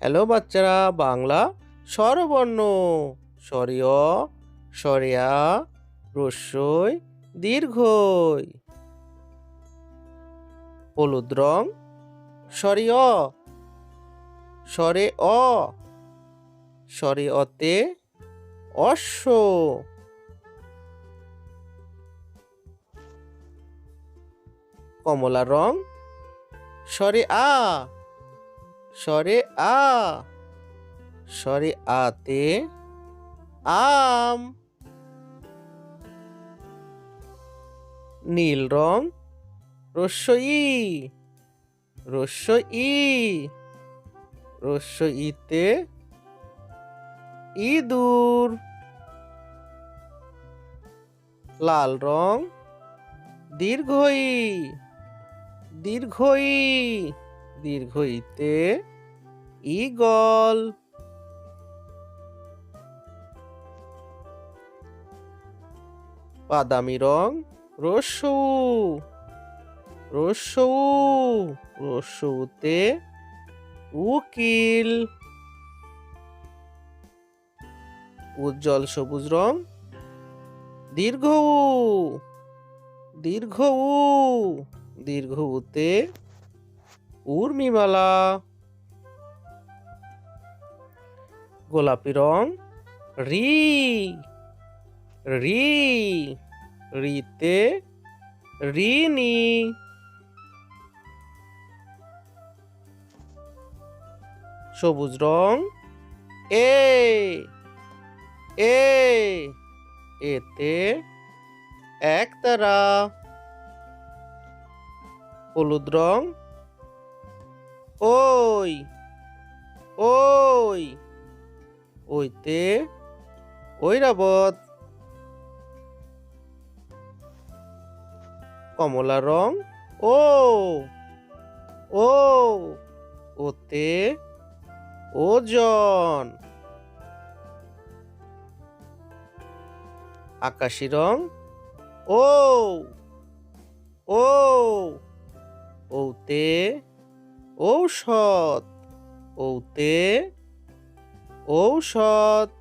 Hello বাচ্চারা, বাংলা স্বরবর্ণ স্বরীয়, স্বরিয়া, রস্যই, দীর্ঘই। হলুদ রং স্বরীয়, স্বরে অ, স্বরে অতে অশ্ব। কমলা রং স্বরে আ, স্বরে আ, স্বরে আতে আম। নীল রং রস্য ই, রস্য ই, রস্য ইতে ইঁদুর। লাল রং দীর্ঘ ই, দীর্ঘ ই, দীর্ঘ ইতে ঈগল। বাদামি রং রস্য উ, রস্য উ, রস্য উতে উকিল। উজ্জ্বল সবুজ রং দীর্ঘ উ, দীর্ঘ উ, দীর্ঘ উতে উর্মিমালা। গোলাপি রং রি, রি, রিতে ঋণী। সবুজ রং এ, এ, এতে একতারা। হলুদ রং ওই, ওই, ওইতে ঐরাবত। কমলা রং ও, ও, ওতে ওজন। আকাশি রং ও, ও, ওতে ঔষধ, ওতে ঔষধ।